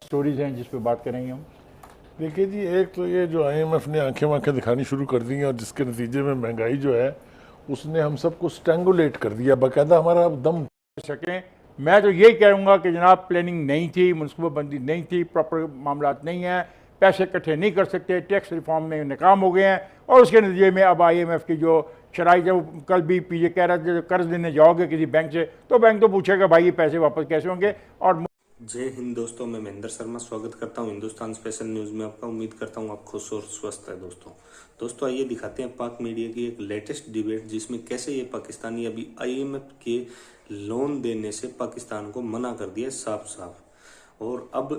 Stories हैं जिस पे बात करेंगे हम। देखिए जी, एक तो ये जो आईएमएफ ने आंखें वांखें दिखानी शुरू कर दी हैं और जिसके नतीजे में महंगाई जो है उसने हम सबको स्ट्रैंगुलेट कर दिया, बाकायदा हमारा दम सकें। मैं तो यही कहूँगा कि जनाब प्लानिंग नहीं थी, मनसूबाबंदी नहीं थी, प्रॉपर मामला नहीं है, पैसे इकट्ठे नहीं कर सकते, टैक्स रिफॉर्म में नाकाम हो गए हैं और उसके नतीजे में अब आईएमएफ की जो शराइ, जब कल भी पीजे कह रहा था जब कर्ज देने जाओगे किसी बैंक से तो बैंक तो पूछेगा भाई ये पैसे वापस कैसे होंगे। और जय हिंद दोस्तों, मैं महेंद्र शर्मा स्वागत करता हूं हिंदुस्तान स्पेशल न्यूज़ में आपका। उम्मीद करता हूं आप खुश और स्वस्थ है। दोस्तों आइए दिखाते हैं पाक मीडिया की एक लेटेस्ट डिबेट जिसमें कैसे ये पाकिस्तानी अभी आईएमएफ के लोन देने से पाकिस्तान को मना कर दिया साफ साफ। और अब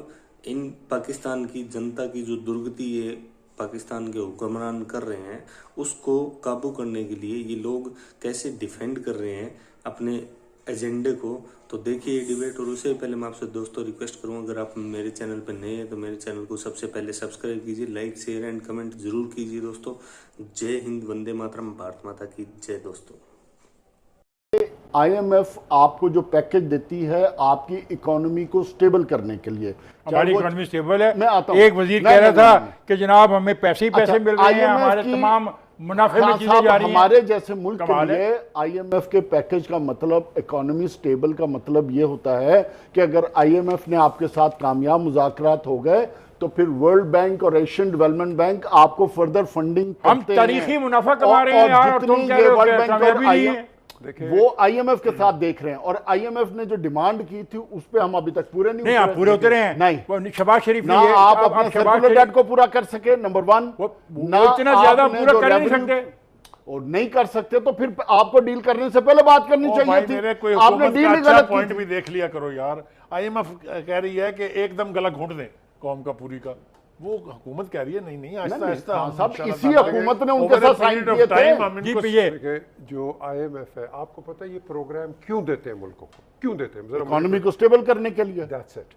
इन पाकिस्तान की जनता की जो दुर्गति ये पाकिस्तान के हुक्मरान कर रहे हैं उसको काबू करने के लिए ये लोग कैसे डिफेंड कर रहे हैं अपने एजेंडे को। तो देखिए ये डिबेट। और उससे पहले मैं आपसे दोस्तों रिक्वेस्ट करूंगा, अगर आप मेरे चैनल पर नए हैं तो मेरे चैनल को सबसे पहले सब्सक्राइब कीजिए, लाइक शेयर एंड कमेंट जरूर कीजिए दोस्तों। जय हिंद, वंदे मातरम, भारत माता की जय। दोस्तों आईएमएफ आपको जो पैकेज देती है आपकी इकोनॉमी को स्टेबल करने के लिए, हमारी इकोनॉमी स्टेबल है। मैं आता हूं। एक वजीर कह रहा था कि जनाब हमें पैसे ही पैसे मिल रहे हैं, हमारे तमाम मुनाफे में चीजें जा रही हैं। हमारे जैसे मुल्क के लिए आईएमएफ के पैकेज का मतलब, इकोनॉमी स्टेबल का मतलब ये होता है कि अगर आईएमएफ ने आपके साथ कामयाब मुज़ाकरात हो गए तो फिर वर्ल्ड बैंक और एशियन डेवलपमेंट बैंक आपको फर्दर फंडिंग हम तारीखी मुनाफा कमा रहे हैं यार, और तुम कह रहे हो कि कामयाबी नहीं है। वो आईएमएफ के साथ देख रहे हैं और आईएमएफ ने जो डिमांड की थी उस पे हम अभी तक पूरे नहीं आप पूरे उतरे हैं। नहीं, शबाज शरीफ ना आप अपने सर्कुलर डेट को पूरा कर सके, नंबर वन, ना इतना ज्यादा पूरा कर नहीं सकते और नहीं कर सकते तो फिर आपको डील करने से पहले बात करनी चाहिए थी। आपने डील अच्छा गलत पॉइंट भी देख लिया करो यार। आईएमएफ कह रही है कि एकदम गला घोंट दें कौम का पूरी का, वो हुकूमत कह रही है नहीं आहिस्ता आहिस्ता सब इसी हुकूमत ने उनके साथ साइन किए थे। जो आईएमएफ है, आपको पता है ये प्रोग्राम क्यों देते हैं मुल्कों को, क्यों देते हैं? इकोनॉमी को स्टेबल करने के लिए। That's it.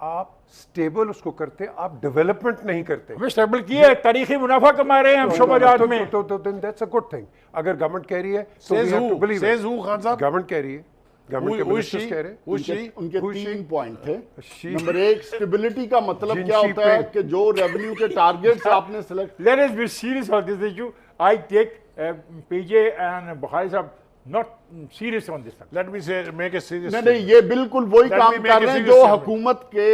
आप स्टेबल उसको करते, आप डेवलपमेंट नहीं करते। हमें स्टेबल किए, तारीखी मुनाफा कमा रहे हैं हम शोबाजात में। तो दैट्स अ गुड थिंग। अगर गवर्नमेंट कह रही है तो खान साहब, गवर्नमेंट कह रही है, गवर्नमेंट के मिनिस्टर्स कह रहे हैं। उनके 3 पॉइंट थे। नंबर 1, स्टेबिलिटी का मतलब क्या होता है कि जो रेवेन्यू के टारगेट्स आपने select. Let us be serious on this issue. I take PJ and Bukhari साहब not serious on this. Let me say make a serious. नहीं, ये बिल्कुल वही काम कर रहे हैं जो हुकूमत के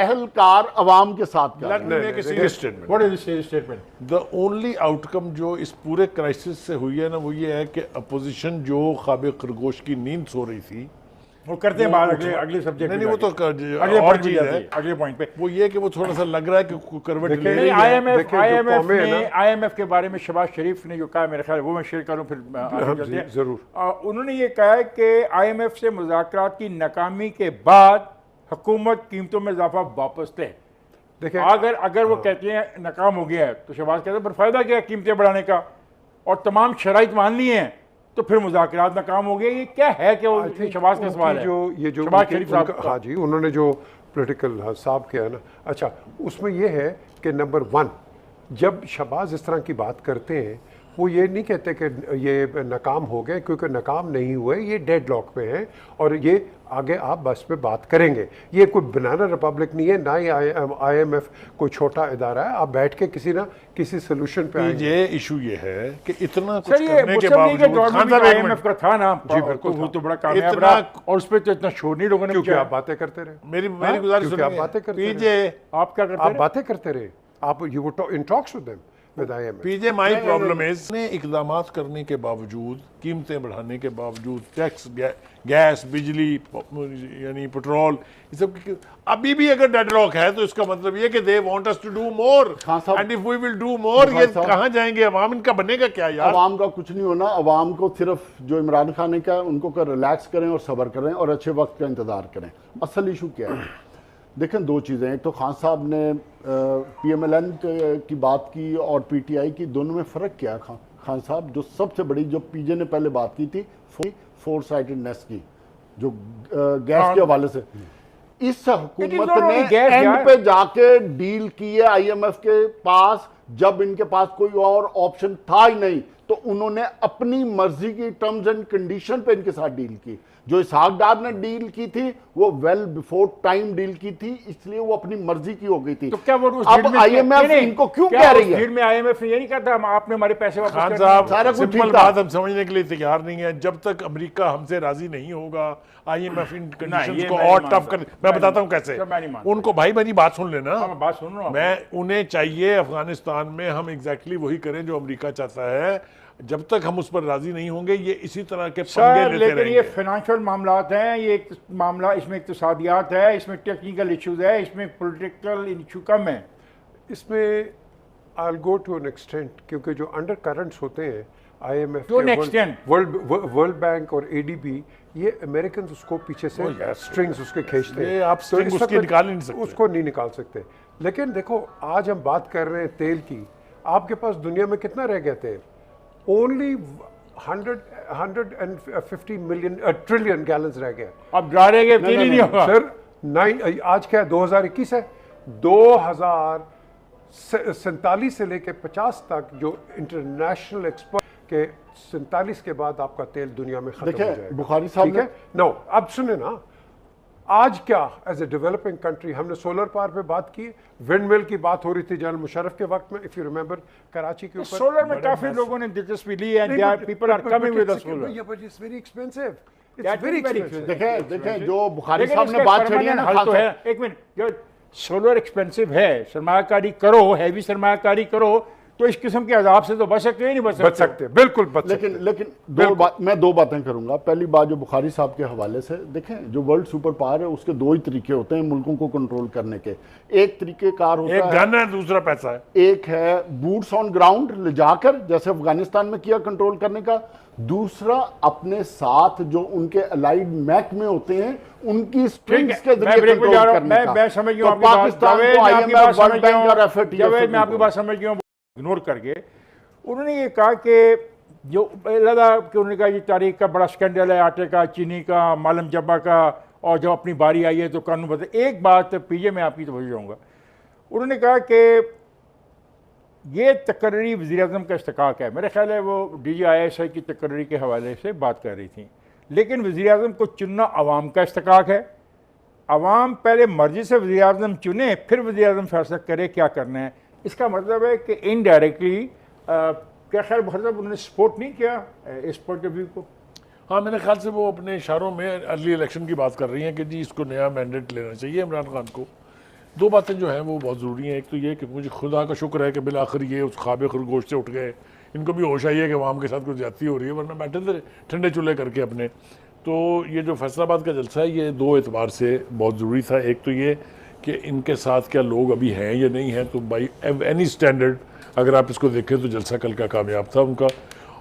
अहलकार अवाम के साथ कर रहे हैं। Let me make a serious statement. What is the serious statement? The only outcome जो इस पूरे क्राइसिस से हुई है ना, वो ये है कि अपोजिशन जो ख्वाब खरगोश की नींद सो रही थी वो करते हैं बात अगले सब्जेक्ट। नहीं, वो तो और चीज है अगले पॉइंट पे। वो ये कि वो थोड़ा सा लग रहा है कि करवट ले रही है। आईएमएफ के बारे में शहबाज शरीफ ने जो कहा, मेरे ख्याल वो मैं शेयर करूं फिर जरूर। उन्होंने ये कहा है कि आईएमएफ से मुज़ाकरात की नाकामी के बाद हुकूमत कीमतों में इजाफा वापस ले। देखिए अगर वो कहते हैं नाकाम हो गया है तो शहबाज कहते हैं पर फायदा क्या कीमतें बढ़ाने का, और तमाम शराइत मान ली हैं तो फिर मुज़ाकरात नाकाम हो गए। ये क्या है कि वो शहबाज का सवाल है? जो शहबाज शरीफ साहब, हाँ जी, उन्होंने जो पॉलिटिकल साहब किया है ना, अच्छा उसमें ये है कि नंबर 1, जब शहबाज इस तरह की बात करते हैं वो ये नहीं कहते कि ये नाकाम हो गए, क्योंकि नाकाम नहीं हुए, ये डेड लॉक पे हैं और ये आगे आप बस पे बात करेंगे। ये कोई बनाना रिपब्लिक नहीं है, ना ही आईएमएफ कोई छोटा इदारा है। आप बैठ के किसी सोल्यूशन पे आएंगे। ये इशू ये है कि इतना कुछ करने के बावजूद आईएमएफ का था ना, जी बिल्कुल, वो तो बड़ा कामयाब रहा और उस पर तो इतना शोर नहीं लोगों ने। क्योंकि आप बातें करते रहे। मेरी गुजारिश सुनिए, आप बातें करते रहे। आप क्या करते रहे? आप बातें करते रहे। आप you were in talks with them. PJ my problem is ने इकदाम करने के बावजूद, कीमतें बढ़ाने के बावजूद, टैक्स, गैस, बिजली, यानी पेट्रोल, ये सब अभी भी अगर डेडलॉक है तो इसका मतलब ये कि they want us to do more and if we will do more, ये कहां जाएंगे? अवाम इनका बनेगा क्या यार? अवाम का कुछ नहीं होना। अवाम को सिर्फ जो इमरान खान का उनको कर रिलैक्स करें और सब्र करें और अच्छे वक्त का इंतजार करें। असल इशू क्या है? देखें, 2 चीज़ें। एक तो खान साहब ने पीएमएलएन की बात की और पीटीआई की, दोनों में फ़र्क क्या? खान साहब जो सबसे बड़ी, जो पीजे ने पहले बात की थी फोर साइडेडनेस की, जो गैस के हवाले से, इस हुकूमत ने एंड पे जाके डील की है आईएमएफ के पास, जब इनके पास कोई और ऑप्शन था ही नहीं तो उन्होंने अपनी मर्जी की टर्म्स एंड कंडीशन पे इनके साथ डील की। जो इसहाक डार ने डील की थी वो वेल बिफोर टाइम डील की थी, इसलिए वो अपनी मर्जी की हो गई थी। तो क्या वो उस अब डील में IMF इनको क्यों कह रही है? डील में IMF ने ये नहीं कहता आपने हमारे पैसे वापस खान कर साहब, सारा कुछ सिंपल ठीक था। बात हम समझने के लिए तैयार नहीं है। जब तक अमेरिका हमसे राजी नहीं होगा, IMF इन कंडीशंस ये को मैं नहीं और टफ मानता। कर, मैं बताता हूं कैसे। मैं नहीं मानता। उनको भाई मेरी बात सुन लेना, मैं बात सुन रहा हूं। मैं उन्हें चाहिए अफगानिस्तान में हम एग्जैक्टली वही करें जो अमेरिका चाहता है। जब तक हम उस पर राजी नहीं होंगे, ये इसी तरह के पंगे सर लेते लेकिन ये रहेंगे। फाइनेंशियल मामलात हैं, ये एक मामला, इसमें इक्तिसादियात है, इसमें टेक्निकल इश्यूज है, इसमें पॉलिटिकल इशू कम है। इसमें I will go to an extent, क्योंकि जो अंडर करंट्स होते हैं IMF To an extent. World bank और ADB, ये अमेरिकन उसको पीछे से Oh, yes. स्ट्रिंग्स उसके खींचते ये हैं। आप तो string इस उसकी वक्त निकाल ही नहीं सकते। उसको नहीं निकाल सकते। लेकिन देखो, आज हम बात कर रहे हैं तेल की। आपके पास दुनिया में कितना रह गया तेल? ओनली 150 मिलियन ट्रिलियन गैलन्स रह गया। अब जा रहे हैं तेल ही नहीं होगा सर 9 आज क्या है, 2021 है, 2047 से लेके 50 तक जो इंटरनेशनल एक्सपर्ट के 47 के बाद आपका तेल दुनिया में खत्म हो देखिए, जाएगा। बुखारी साहब ठीक है। नो, अब सुने ना, आज क्या एज ए डेवलपिंग कंट्री हमने सोलर पावर पे बात की, विंड मिल की बात हो रही थी जनरल मुशर्रफ के वक्त में, इफ यू रिमेंबर, कराची के ऊपर। सोलर में काफी लोगों ने दिलचस्पी ली है, people are coming with the solar. But it's very expensive, That it's very is very expensive. देखें जो बुखारी लेकिन साहब ने इसका बात छेड़ी है permanent ना, हल तो खान है। एक मिनट, जो सोलर एक्सपेंसिव है, सरमायाकारी करो, हैवी सरमायाकारी करो, तो इस किस्म के अजाब से तो बच सकते हैं, नहीं बच बच सकते हैं, बिल्कुल बच सकते हैं। लेकिन मैं दो बातें करूंगा। पहली बात जो बुखारी साहब के हवाले से, देखें जो वर्ल्ड सुपर पावर है उसके दो ही तरीके होते हैं मुल्कों को कंट्रोल करने के। एक तरीकेकार होता एक है, गन है, दूसरा पैसा है। एक है बूट्स ऑन ग्राउंड ले जाकर, जैसे अफगानिस्तान में किया, कंट्रोल करने का। दूसरा अपने साथ जो उनके अलाइड महकमे होते हैं उनकी स्ट्रिंग्स के मैं जरिए ब्रेक में कंट्रोल जा रहा हूं। करने का। मैं समझ गया तो आपकी बात। पाकिस्तान जावेद, को मैं आपकी IMF, बात वर्ल्ड समझ बैंक गया और हूं। FATF जावेद, मैं आपकी बात समझ गया हूं, इग्नोर करके उन्होंने ये कहा कि जो लगा कि उन्होंने कहा ये तारीख का बड़ा स्कैंडल है, आटे का, चीनी का, मालम जब्बा का, और जब अपनी बारी आई है तो कानून बदले। एक बात पीजे में आपकी तवज्जो जाऊंगा, उन्होंने कहा कि ये तकर्री वज़ीर-ए-आज़म का इस्तिकाक है। मेरा ख्याल है वो DGISI की तकर्री के हवाले से बात कर रही थी। लेकिन वज़ीर-ए-आज़म को चुनना अवाम का इस्तिकाक है। अवाम पहले मर्जी से वज़ीर-ए-आज़म चुने, फिर वज़ीर-ए-आज़म फैसला करे क्या करना है। इसका मतलब है कि इनडायरेक्टली क्या ख्याल मतलब उन्होंने सपोर्ट नहीं किया इस पॉइंट ऑफ व्यू को? हाँ, मेरे ख्याल से वो अपने इशारों में अर्ली इलेक्शन की बात कर रही हैं कि जी इसको नया मैंडेट लेना चाहिए इमरान खान को। दो बातें जो हैं वो बहुत ज़रूरी हैं। एक तो ये कि मुझे खुदा का शुक्र है कि बिल आखिर ये उस ख्वाब खरगोश से उठ गए। इनको भी होश आई है कि अवाम के साथ कुछ ज्यादती हो रही है, वरना बैठे थे ठंडे चूल्हे करके अपने। तो ये जो फैसलाबाद का जलसा है ये दो एतबार से बहुत ज़रूरी था। एक तो ये कि इनके साथ क्या लोग अभी हैं या नहीं हैं, तो बाई एनी स्टैंडर्ड अगर आप इसको देखें तो जलसा कल का कामयाब था उनका।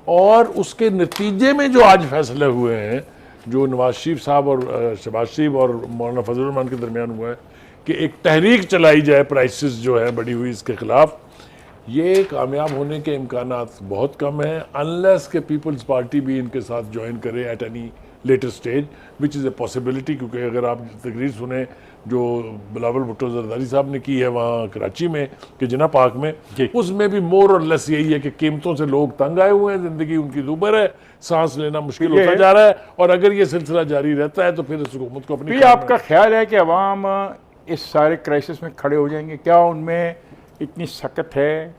और उसके नतीजे में जो आज फैसले हुए हैं, जो नवाज शरीफ साहब और शहबाज शरीफ और मौलाना फजल रहमान के दरमियान हुआ है कि एक तहरीक चलाई जाए प्राइसेस जो है बढ़ी हुई इसके खिलाफ, ये कामयाब होने के इम्कानात बहुत कम हैं अनलेस के पीपल्स पार्टी भी इनके साथ ज्वाइन करे at any later stage, which is a possibility. क्योंकि अगर आप तकरीर सुने जो बिलावल भुट्टो जरदारी साहब ने की है वहाँ कराची में कि जिना पार्क में, उसमें भी मोर और लेस यही है कि कीमतों से लोग तंग आए हुए हैं, ज़िंदगी उनकी दूबर है, सांस लेना मुश्किल होता जा रहा है। और अगर ये सिलसिला जारी रहता है तो फिर इस हुकूमत को अपनी आपका ख्याल है कि अवाम इस सारे क्राइसिस में खड़े हो जाएंगे? क्या उनमें इतनी सख्त है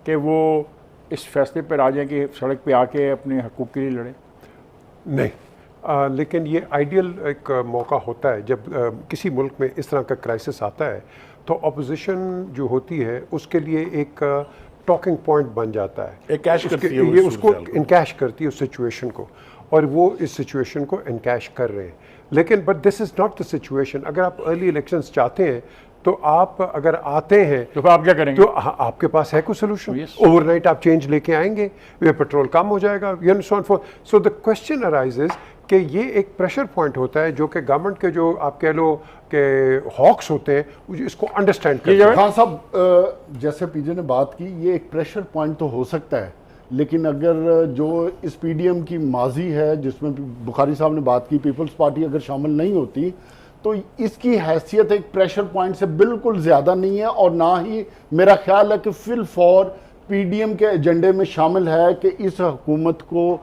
कि वो इस फैसले पर आ जाएं कि सड़क पे आके अपने हकूक़ के लिए लड़ें? नहीं, लेकिन ये आइडियल एक मौका होता है जब किसी मुल्क में इस तरह का क्राइसिस आता है, तो अपोजिशन जो होती है उसके लिए एक टॉकिंग पॉइंट बन जाता है। एनकैश करती है ये उसको इनकैश करती है उस सिचुएशन को, और वो इस सिचुएशन को इनकैश कर रहे हैं। लेकिन but this is not the situation. अगर आप अर्ली इलेक्शंस चाहते हैं तो आप अगर आते हैं तो आप क्या करेंगे? तो आपके पास है कोई सोल्यूशन? ओवरनाइट आप चेंज लेके आएंगे, ये पेट्रोल कम हो जाएगा, सो द क्वेश्चन अराइजेज कि ये एक प्रेशर पॉइंट होता है जो कि गवर्नमेंट के जो आप कह लो कि हॉक्स होते हैं वो इसको अंडरस्टैंड करते हैं। खान साहब जैसे पीजे ने बात की, ये एक प्रेशर पॉइंट तो हो सकता है, लेकिन अगर जो इस PDM की माजी है जिसमें बुखारी साहब ने बात की, पीपल्स पार्टी अगर शामिल नहीं होती तो इसकी हैसियत एक प्रेशर पॉइंट से बिल्कुल ज़्यादा नहीं है। और ना ही मेरा ख्याल है कि फिल फॉर PDM के एजेंडे में शामिल है कि इस हुकूमत को